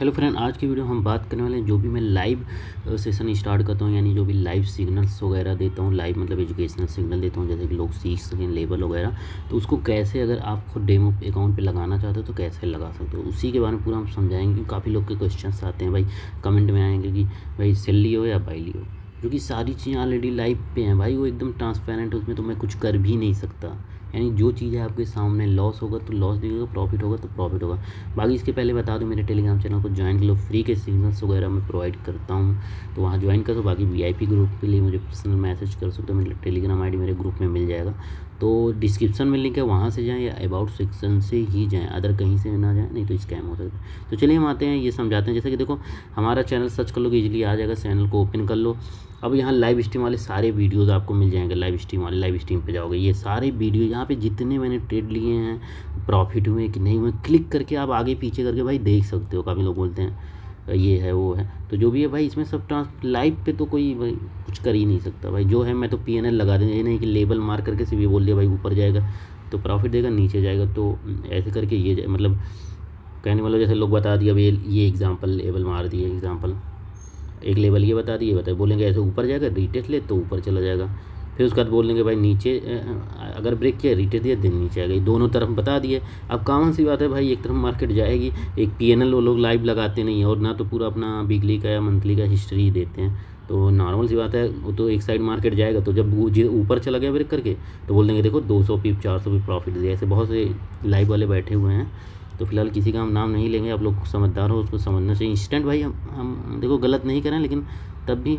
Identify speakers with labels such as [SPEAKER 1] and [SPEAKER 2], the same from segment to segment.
[SPEAKER 1] Hello friend, आज की video हम बात करने वाले हैं जो भी मैं लाइव सेशन स्टार्ट करता हूँ, यानी जो भी लाइव सिग्नल्स वगैरह देता हूँ, लाइव मतलब एजुकेशनल सिग्नल देता हूँ जैसे कि लोग सीख सकें लेबल वगैरह। तो उसको कैसे अगर आप खुद डेमो अकाउंट पे लगाना चाहते हो तो कैसे लगा सकते हो, उसी के बारे में पूरा हम समझाएंगे। क्योंकि काफ़ी लोग के क्वेश्चंस आते हैं भाई, कमेंट में आएंगे कि भाई सेल लियो या बाई लियो, जो कि सारी चीज़ें ऑलरेडी लाइव पे हैं भाई, वो एकदम ट्रांसपेरेंट है, उसमें तो मैं कुछ कर भी नहीं सकता। यानी जो चीज़ है आपके सामने, लॉस होगा तो लॉस दिखेगा, प्रॉफिट होगा तो प्रॉफिट होगा। बाकी इसके पहले बता दूं, मेरे टेलीग्राम चैनल को ज्वाइन कर लो, फ्री के सिग्नल्स वगैरह मैं प्रोवाइड करता हूं, तो वहाँ ज्वाइन कर दो। बाकी वीआईपी ग्रुप के लिए मुझे पर्सनल मैसेज कर सकते हो, मेरे टेलीग्राम आईडी मेरे ग्रुप में मिल जाएगा। तो डिस्क्रिप्शन में लिंक है, वहाँ से जाएँ या अबाउट सेक्शन से ही जाएँ, अदर कहीं से ना जाएँ, नहीं तो स्कैम हो सकता है। तो चलिए हम आते हैं, ये समझाते हैं। जैसे कि देखो, हमारा चैनल सर्च कर लो कि इजीली आ जाएगा, चैनल को ओपन कर लो। अब यहाँ लाइव स्ट्रीम वाले सारे वीडियोस आपको मिल जाएंगे, लाइव स्ट्रीम पे जाओगे, ये सारे वीडियो यहाँ पे जितने मैंने ट्रेड लिए हैं, प्रॉफिट हुए कि नहीं हुए, क्लिक करके आप आगे पीछे करके भाई देख सकते हो। काफ़ी लोग बोलते हैं ये है वो है, तो जो भी है भाई इसमें सब लाइव पे तो कोई भाई कुछ कर ही नहीं सकता भाई। जो है मैं तो PNL लगा देंगे, ये नहीं कि लेबल मार करके सिर्फ ये बोल दिया भाई ऊपर जाएगा तो प्रॉफिट देगा, नीचे जाएगा तो ऐसे करके ये मतलब कहने वाला, जैसे लोग बता दिया भाई ये एग्जाम्पल लेबल मार दिए, एग्जाम्पल एक लेवल ये बता दिए, बोलेंगे ऐसे ऊपर जाएगा, रिटेस्ट ले तो ऊपर चला जाएगा। फिर उसके बाद बोलेंगे भाई नीचे अगर ब्रेक किया, रिटेस्ट दिया, दिन नीचे आएगा। दोनों तरफ बता दिए। अब कॉमन सी बात है भाई, एक तरफ मार्केट जाएगी, एक PNL वो लोग लाइव लगाते नहीं है, और ना तो पूरा अपना वीकली का या मंथली का हिस्ट्री देते हैं। तो नॉर्मल सी बात है, वो तो एक साइड मार्केट जाएगा, तो जब वो ऊपर चला गया ब्रेक करके तो बोल देंगे देखो 200 पिप 400 पिप प्रॉफिट दिया। ऐसे बहुत से लाइव वाले बैठे हुए हैं। तो फिलहाल किसी का हम नाम नहीं लेंगे, आप लोग समझदार हो, उसको समझना चाहिए। इंस्टेंट भाई हम देखो गलत नहीं करें, लेकिन तब भी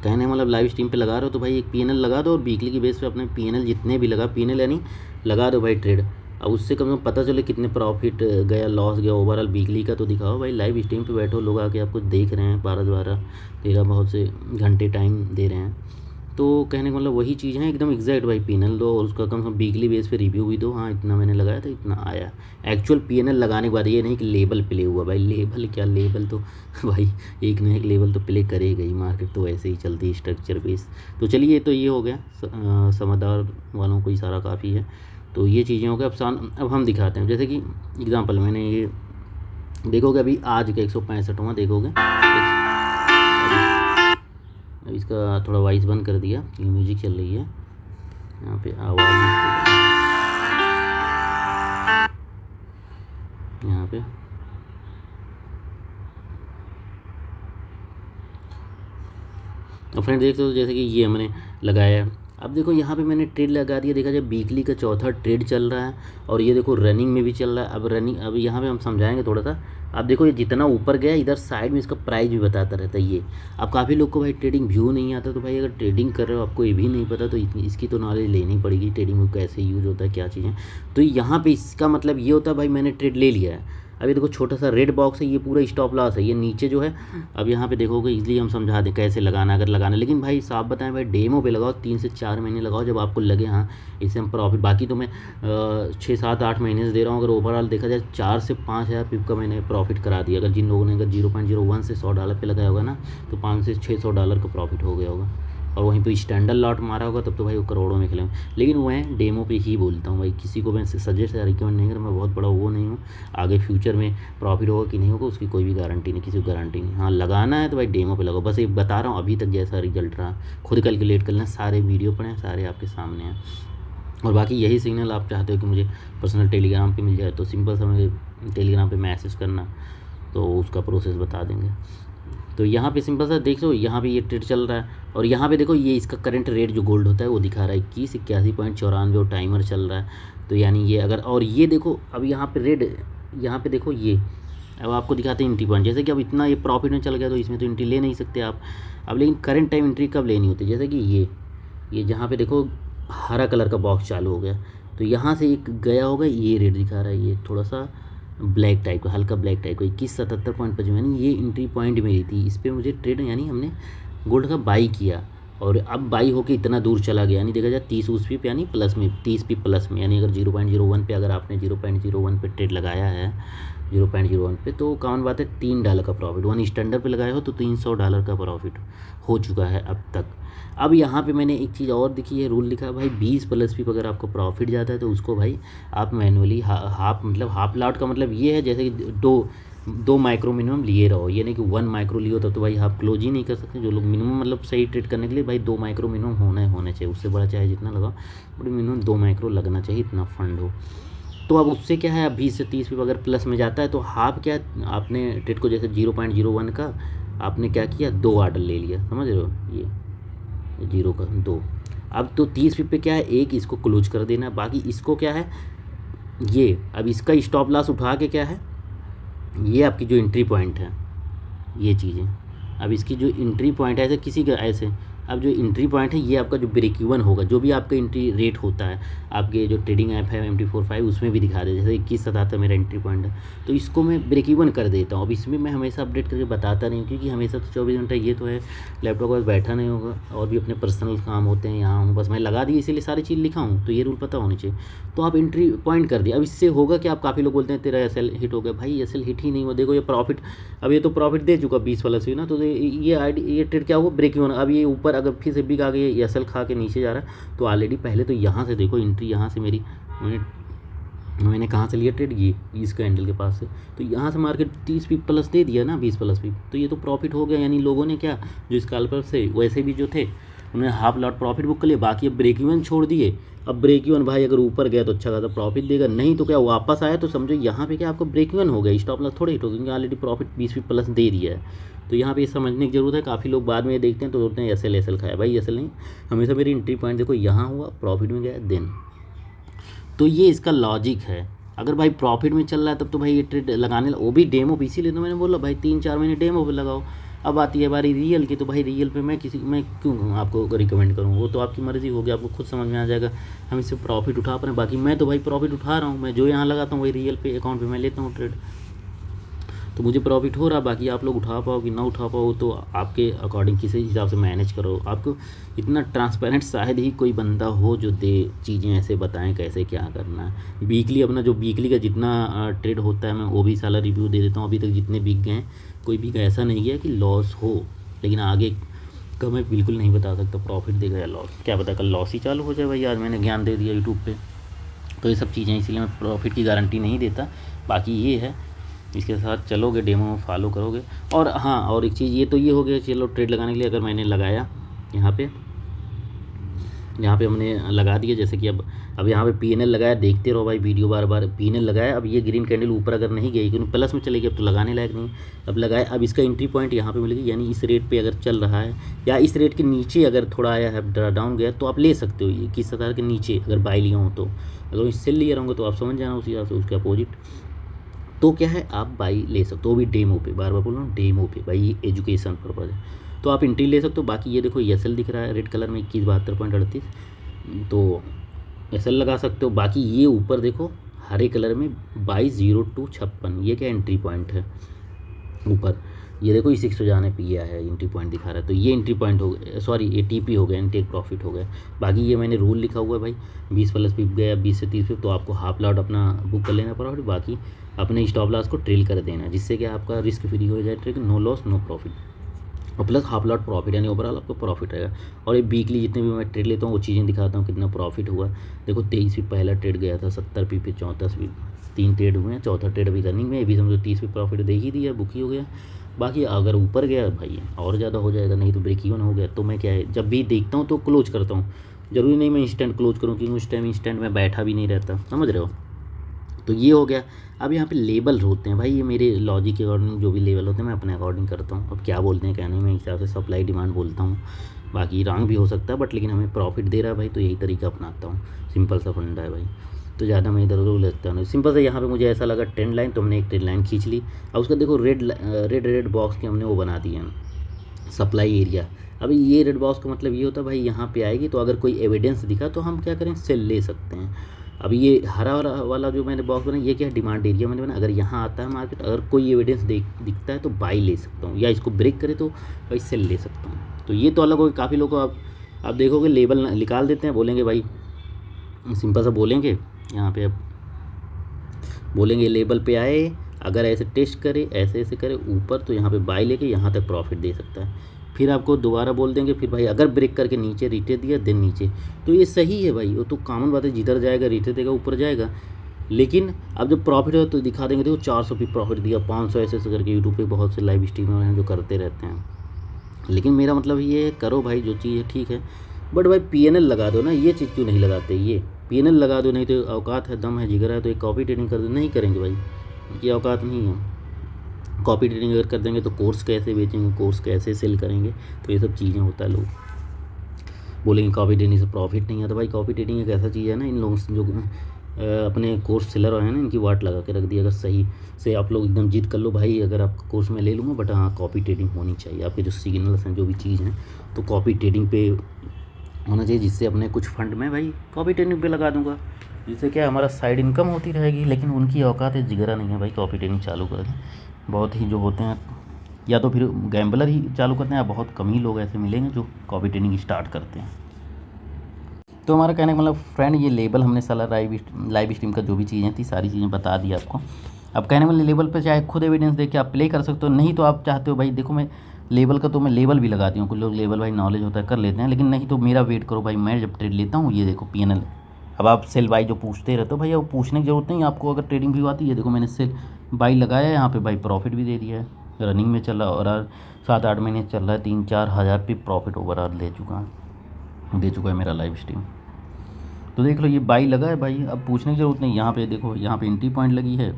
[SPEAKER 1] कहने मतलब लाइव स्ट्रीम पे लगा रहे हो तो भाई एक PNL लगा दो, और वीकली की बेस पे अपने PNL जितने भी लगा, PNL यानी लगा दो भाई ट्रेड। अब उससे कम से कम पता चले कितने प्रॉफिट गया, लॉस गया, ओवरऑल वीकली का तो दिखाओ भाई। लाइव स्ट्रीम पे बैठो, लोग आके आपको देख रहे हैं, 12 13 बहुत से घंटे टाइम दे रहे हैं। तो कहने का मतलब वही चीज़ है, एकदम एग्जैक्ट भाई PNL दो, और उसका कम से कम वीकली बेस पे रिव्यू भी दो। हाँ इतना मैंने लगाया था, इतना आया। एक्चुअल PNL लगाने के बाद ये नहीं कि लेबल प्ले हुआ भाई, लेबल क्या, लेबल तो भाई एक ना एक लेवल तो प्ले करेगा ही, मार्केट तो ऐसे ही चलती है स्ट्रक्चर बेस। तो चलिए, तो ये हो गया, समझदार वालों को इशारा काफ़ी है। तो ये चीज़ें हो गई। अब हम दिखाते हैं, जैसे कि एग्जाम्पल मैंने ये देखोगे, अभी आज का 165वां देखोगे। अब इसका थोड़ा वॉइस बंद कर दिया क्योंकि म्यूजिक चल रही है, यहाँ पे आवाज़ यहाँ पे। और फ्रेंड देख दो, जैसे कि ये हमने लगाया है। अब देखो यहाँ पे मैंने ट्रेड लगा दिया, देखा जाए वीकली का चौथा ट्रेड चल रहा है, और ये देखो रनिंग में भी चल रहा है। अब यहाँ पे हम समझाएंगे थोड़ा सा। अब देखो ये जितना ऊपर गया, इधर साइड में इसका प्राइस भी बताता रहता है ये। अब काफ़ी लोग को भाई ट्रेडिंग व्यू नहीं आता, तो भाई अगर ट्रेडिंग कर रहे हो, आपको ये भी नहीं पता, तो इसकी तो नॉलेज लेनी पड़ेगी, ट्रेडिंग में कैसे यूज़ होता है, क्या चीज़ें। तो यहाँ पर इसका मतलब ये होता है भाई मैंने ट्रेड ले लिया है। अभी देखो छोटा सा रेड बॉक्स है, ये पूरा स्टॉप लॉस है, ये नीचे जो है। अब यहाँ पे देखोगे, इसलिए हम समझा दें कैसे लगाना अगर लगाना। लेकिन भाई साफ बताएं भाई, डेमो पे लगाओ, 3 से 4 महीने लगाओ, जब आपको लगे हाँ इससे हम प्रॉफिट। बाकी तो मैं 6 7 8 महीने से दे रहा हूँ। अगर ओवरऑल देखा जाए 4 से 5 हज़ार पिप का मैंने प्रॉफिट करा दिया। अगर जिन लोगों ने अगर 0.01 से $100 पे लगाया होगा ना, तो $500 से $600 का प्रॉफिट हो गया होगा। और वहीं पे स्टैंडर्ड लॉट मारा होगा तब तो भाई वो करोड़ों में खेलेंगे। लेकिन मैं डेमो पे ही बोलता हूँ भाई, किसी को मैं सजेस्ट या रिकमेंड नहीं कर, मैं बहुत बड़ा वो नहीं हूँ। आगे फ्यूचर में प्रॉफिट होगा कि नहीं होगा उसकी कोई भी गारंटी नहीं, किसी को गारंटी नहीं। हाँ लगाना है तो भाई डेमो पे लगाओ, बस एक बता रहा हूँ अभी तक जैसा रिजल्ट रहा, खुद कैलकुलेट कर लें, सारे वीडियो पढ़ें, सारे आपके सामने हैं। और बाकी यही सिग्नल आप चाहते हो कि मुझे पर्सनल टेलीग्राम पे मिल जाए, तो सिंपल सा मुझे टेलीग्राम पे मैसेज करना, तो उसका प्रोसेस बता देंगे। तो यहाँ पे सिंपल सा देख लो, यहाँ पे ये ट्रेड चल रहा है, और यहाँ पे देखो ये इसका करंट रेट जो गोल्ड होता है वो दिखा रहा है 2181.94 टाइमर चल रहा है। तो यानी ये अगर, और ये देखो अब यहाँ पे रेड, यहाँ पे देखो ये, अब आपको दिखाते हैं एंट्री पॉइंट। जैसे कि अब इतना ये प्रॉफिट में चल गया, तो इसमें तो एंट्री ले नहीं सकते आप अब। लेकिन करंट टाइम एंट्री कब लेनी होती है, जैसे कि ये जहाँ पे देखो हरा कलर का बॉक्स चालू हो गया, तो यहाँ से एक गया होगा, ये रेट दिखा रहा है, ये थोड़ा सा ब्लैक टाइप का, हल्का ब्लैक टाइप का 2177.55, यानी ये एंट्री पॉइंट मेरी थी। इस पर मुझे ट्रेड, यानी हमने गोल्ड का बाई किया, और अब बाई होके इतना दूर चला गया, यानी देखा जाए 30 उस पिप यानी प्लस में, 30 पिप प्लस में। यानी अगर 0.01 पे अगर आपने 0.01 पे ट्रेड लगाया है, 0.01 पे, तो कौन बात है $3 का प्रॉफिट। 1 स्टैंडर्ड पे लगाए हो तो $300 का प्रॉफिट हो चुका है अब तक। अब यहाँ पे मैंने एक चीज़ और दिखी है, रूल लिखा है भाई 20 प्लस पिप अगर आपको प्रॉफिट जाता है तो उसको भाई आप मैनुअली हाफ, मतलब हाफ लॉट का मतलब ये है, जैसे कि 2 माइक्रो मिनिमम लिए रहो, ये नहीं कि 1 माइक्रो लियो तब तो भाई आप क्लोज ही नहीं कर सकते। जो लोग मिनिमम मतलब सही ट्रेड करने के लिए भाई 2 माइक्रो मिनिमम होना चाहिए, उससे बड़ा चाहे जितना लगाओ बट मिनिमम 2 माइक्रो लगना चाहिए, इतना फंड हो। तो अब उससे क्या है, अब 20 से 30 पिप अगर प्लस में जाता है तो हाफ क्या, आपने ट्रेड को जैसे 0.01 का आपने क्या किया, 2 आर्डर ले लिया, समझ रहे हो, ये 0 का 2। अब तो 30 पिप पे क्या है, एक इसको क्लोज कर देना, बाकी इसको क्या है ये, अब इसका स्टॉप लॉस उठा के क्या है, ये आपकी जो एंट्री पॉइंट है ये चीज़ें, अब इसकी जो एंट्री पॉइंट है ऐसे किसी का ऐसे, अब जो एंट्री पॉइंट है ये आपका जो ब्रेक इवन होगा, जो भी आपका एंट्री रेट होता है आपके जो ट्रेडिंग ऐप है MT45 उसमें भी दिखा दे, जैसे 21 मेरा एंट्री पॉइंट है, तो इसको मैं ब्रेक इवन कर देता हूँ। अब इसमें मैं हमेशा अपडेट करके बताता नहीं हूँ, क्योंकि हमेशा तो 24 घंटा ये तो है लैपटॉप के पास बैठा नहीं होगा, और भी अपने पर्सनल काम होते हैं, यहाँ हूँ बस मैं लगा दी इसीलिए सारी चीज़ लिखा हूँ, तो ये रूल पता होनी चाहिए। तो आप एंट्री पॉइंट कर दिया, अब इससे होगा कि आप काफ़ी लोग बोलते हैं तेरा एसएल हिट हो गया, भाई एसएल हिट ही नहीं हुआ, देखो ये प्रॉफिट, अब ये तो प्रॉफिट दे चुका 20 वाला से ना, तो ये ट्रेड क्या हुआ, ब्रेक इवन। अब ये ऊपर अगर फिर से बिग आ गई, एसएल खा के नीचे जा रहा है, तो ऑलरेडी पहले तो यहाँ से देखो एंट्री, यहाँ से मेरी मैंने कहाँ से लिया ट्रेड, ये इस कैंडल के पास से, तो यहाँ से मार्केट 30 पिप प्लस दे दिया ना, 20 प्लस पिप, तो ये तो प्रॉफिट हो गया। यानी लोगों ने क्या, जो स्कैल्पर से वैसे भी जो थे उन्होंने हाफ लॉट प्रॉफिट बुक कर लिया, बाकी अब ब्रेक इवन छोड़ दिए। अब ब्रेक इवन भाई अगर ऊपर गया तो अच्छा खासा प्रॉफिट देगा, नहीं तो क्या वापस आया तो समझो यहाँ पे क्या आपको ब्रेक इवन हो गया, स्टॉप लॉस थोड़े हिट हो, क्योंकि ऑलरेडी प्रॉफिट 20 पिप प्लस दे दिया है। तो यहाँ पे ये समझने की जरूरत है, काफ़ी लोग बाद में ये देखते हैं तो बोलते हैं एसएल खाया, भाई एसएल नहीं, हमेशा मेरी एंट्री पॉइंट देखो यहाँ हुआ, प्रॉफिट में गया देन, तो ये इसका लॉजिक है। अगर भाई प्रॉफिट में चल रहा है तब तो भाई ये ट्रेड लगाने, वो भी डेमो पे, इसीलिए तो मैंने बोला भाई 3-4 महीने डेमो पे लगाओ। अब आती है बारी रियल की, तो भाई रियल पे मैं क्यों आपको रिकमेंड करूँ, वो तो आपकी मर्ज़ी होगी, आपको खुद समझ में आ जाएगा हम इससे प्रॉफिट उठा पा रहे हैं। बाकी मैं तो भाई प्रॉफिट उठा रहा हूँ, मैं जो यहाँ लगाता हूँ वही रियल पे अकाउंट पे मैं लेता हूँ ट्रेड, तो मुझे प्रॉफिट हो रहा। बाकी आप लोग उठा पाओ कि ना उठा पाओ तो आपके अकॉर्डिंग किसी हिसाब से मैनेज करो। आपको इतना ट्रांसपेरेंट शायद ही कोई बंदा हो जो दे चीज़ें ऐसे बताएं कैसे क्या करना है। वीकली अपना जो वीकली का जितना ट्रेड होता है मैं वो भी सारा रिव्यू दे देता हूँ। अभी तक जितने बिक गए कोई भी ऐसा नहीं गया कि लॉस हो, लेकिन आगे का मैं बिल्कुल नहीं बता सकता प्रॉफिट देगा या लॉस, क्या पता कल लॉस ही चालू हो जाए भाई। आज मैंने ज्ञान दे दिया यूट्यूब पे, तो ये सब चीज़ें इसलिए मैं प्रॉफिट की गारंटी नहीं देता। बाकी ये है इसके साथ चलोगे, डेमो में फॉलो करोगे। और हाँ, और एक चीज़ ये तो ये हो गया, चलो ट्रेड लगाने के लिए अगर मैंने लगाया यहाँ पे हमने लगा दिया, जैसे कि अब यहाँ पे पीएनएल लगाया, देखते रहो भाई वीडियो बार बार। पीएनएल लगाया, अब ये ग्रीन कैंडल ऊपर अगर नहीं गई क्योंकि प्लस में चलेगी अब तो लगाने लायक नहीं, अब लगाया। अब इसका एंट्री पॉइंट यहाँ पे मिलेगी, यानी इस रेट पे अगर चल रहा है या इस रेट के नीचे अगर थोड़ा आया है डाउन गया तो आप ले सकते हो। ये 21,000 के नीचे अगर बाई लिया हो तो, अगर इससे लिया रहूँगा तो आप समझ जाना उसी हिसाब से उसके अपोजिट, तो क्या है आप बाई ले सकते हो, वो भी डेमो पे। बार बार बोल रहा हूँ डेमो पे भाई, ये एजुकेशन पर्पज़ है तो आप एंट्री ले सकते हो। बाकी ये देखो एसएल दिख रहा है रेड कलर में 2172.38, तो एसएल लगा सकते हो। बाकी ये ऊपर देखो हरे कलर में 220256, ये क्या एंट्री पॉइंट है ऊपर, ये देखो इसी से जाने पे ये है एंट्री पॉइंट दिखा रहा है, तो ये एंट्री पॉइंट हो गया, सॉरी ये टीपी हो गया, टेक प्रॉफिट हो गया। बाकी ये मैंने रूल लिखा हुआ है भाई, 20 प्लस पिप गया 20 से 30 पिप तो आपको हाफ लॉट अपना बुक कर लेना प्रॉफिट, बाकी अपने स्टॉप लॉस को ट्रेल कर देना, जिससे कि आपका रिस्क फ्री हो जाए trade, no loss no profit, और प्लस हाफ लॉट प्रॉफिट, यानी ओवरऑल आपको प्रॉफिट रहेगा। और ये वीकली जितने भी मैं ट्रेड लेता हूँ वो चीज़ें दिखाता हूँ कितना प्रॉफिट हुआ। देखो 23 पिप पहला ट्रेड गया था, 70 पिप, फिर 34 पिप, 3 ट्रेड हुए हैं, चौथा ट्रेड अभी रनिंग में, अभी समझो 30 पिप प्रॉफिट दे ही दिया, बुक ही हो गया। बाकी अगर ऊपर गया भाई और ज़्यादा हो जाएगा, नहीं तो ब्रेक इवन हो गया। तो मैं क्या है जब भी देखता हूँ तो क्लोज करता हूँ, ज़रूरी नहीं मैं इंस्टेंट क्लोज करूँ क्योंकि उस टाइम इंस्टेंट में बैठा भी नहीं रहता, समझ रहे हो। तो ये हो गया। अब यहाँ पे लेबल होते हैं भाई, ये मेरे लॉजिक के अकॉर्डिंग जो भी लेवल होते हैं मैं अपने अकॉर्डिंग करता हूँ। अब क्या बोलते हैं क्या नहीं, मैं हिसाब से सप्लाई डिमांड बोलता हूँ, बाकी रॉन्ग भी हो सकता है बट लेकिन हमें प्रॉफिट दे रहा है भाई तो यही तरीका अपनाता हूँ। सिंपल सा फंडा है भाई, तो ज़्यादा मैं इधर उधर लगता नहीं। सिंपल से यहाँ पे मुझे ऐसा लगा ट्रेंड लाइन, तो हमने एक ट्रेंड लाइन खींच ली। अब उसका देखो रेड बॉक्स के हमने वो बना दिए सप्लाई एरिया। अभी ये रेड बॉक्स का मतलब ये होता है भाई यहाँ पे आएगी तो अगर कोई एविडेंस दिखा तो हम क्या करें, सेल ले सकते हैं। अभी ये हरा वाला जो मैंने बॉक्स बनाया ये क्या है, डिमांड एरिया मैंने बनाया। अगर यहाँ आता है मार्केट, अगर कोई एविडेंस दिखता है तो बाई ले सकता हूँ, या इसको ब्रेक करे तो भाई सेल ले सकता हूँ। तो ये तो अलग हो, काफ़ी लोग को आप देखोगे लेबल निकाल देते हैं, बोलेंगे भाई सिंपल सा बोलेंगे यहाँ पे, अब बोलेंगे लेबल पे आए, अगर ऐसे टेस्ट करे ऐसे ऐसे करे ऊपर तो यहाँ पे बाई लेके यहाँ तक प्रॉफिट दे सकता है। फिर आपको दोबारा बोल देंगे फिर भाई अगर ब्रेक करके नीचे रिटे दिया देन नीचे, तो ये सही है भाई, वो तो कॉमन बात है, जिधर जाएगा रिटे देगा ऊपर जाएगा। लेकिन अब जब प्रॉफिट हो तो दिखा देंगे, देखो 400 पे प्रॉफिट दिया, 500 ऐसे करके यूट्यूब पे बहुत से लाइव स्ट्रीमर हैं जो करते रहते हैं। लेकिन मेरा मतलब ये है, करो भाई जो चीज़ है ठीक है, बट भाई पीएनएल लगा दो ना, ये चीज़ क्यों नहीं लगाते, ये पीएनएल लगा दो, नहीं तो औकात है, दम है, जिगर है तो एक कॉपी ट्रेडिंग कर दो, नहीं करेंगे भाई, उनकी औकात नहीं है। कॉपी ट्रेडिंग अगर कर देंगे तो कोर्स कैसे बेचेंगे, कोर्स कैसे सेल करेंगे, तो ये सब चीज़ें होता है। लोग बोलेंगे कॉपी ट्रेडिंग से प्रॉफिट नहीं है, तो भाई कॉपी ट्रेडिंग एक ऐसा चीज़ है ना, इन लोगों से जो अपने कोर्स सेलर हैं ना, इनकी वाट लगा के रख दी। अगर सही से आप लोग एकदम जिद कर लो भाई, अगर आपका कोर्स मैं ले लूँगा, बट हाँ कॉपी ट्रेडिंग होनी चाहिए, आपके जो सिग्नल्स हैं जो भी चीज़ हैं तो कॉपी ट्रेडिंग पे होना चाहिए, जिससे अपने कुछ फंड में भाई कॉपी ट्रेडिंग पे लगा दूंगा, जिससे क्या हमारा साइड इनकम होती रहेगी। लेकिन उनकी औकात है, जिगरा नहीं है भाई कॉपी ट्रेडिंग चालू कर दें। बहुत ही जो होते हैं, या तो फिर गैम्बलर ही चालू करते हैं, या बहुत कम ही लोग ऐसे मिलेंगे जो कॉपी ट्रेडिंग स्टार्ट करते हैं। तो हमारा कहने का मतलब फ्रेंड, ये लेबल हमने साला लाइव स्ट्रीम का जो भी चीज़ें थी सारी चीज़ें बता दी आपको। अब कहने वाले लेबल पर चाहे खुद एविडेंस दे के आप प्ले कर सकते हो, नहीं तो आप चाहते हो भाई देखो मैं लेबल का, तो मैं लेबल भी लगाती हूँ, कुछ लोग लेबल भाई नॉलेज होता है कर लेते हैं, लेकिन नहीं तो मेरा वेट करो भाई, मैं जब ट्रेड लेता हूँ ये देखो पीएनएल। अब आप सेल बाई जो पूछते रहते हो भाई, अब पूछने की जरूरत नहीं आपको, अगर ट्रेडिंग व्यू आती है, देखो मैंने सेल बाई लगाया है यहाँ पे भाई, प्रॉफिट भी दे दिया है, रनिंग में चल रहा है, और 7-8 महीने चल रहा है, 3-4 हज़ार पे प्रॉफिट ओवरऑल दे चुका है मेरा लाइव स्ट्रीम। तो देख लो ये बाई लगा है भाई, अब पूछने की ज़रूरत नहीं। यहाँ पे देखो, यहाँ पे एंट्री पॉइंट लगी है,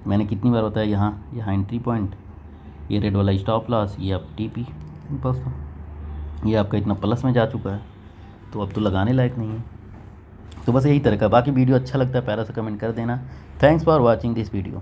[SPEAKER 1] मैंने कितनी बार बताया, यहाँ एंट्री पॉइंट, ये रेड वाला स्टॉप लॉस, ये आप टीपी, बस ये आपका इतना प्लस में जा चुका है, तो अब तो लगाने लायक नहीं है। तो बस यही तरह का, बाकी वीडियो अच्छा लगता है प्यारा सा कमेंट कर देना। Thanks for watching this video.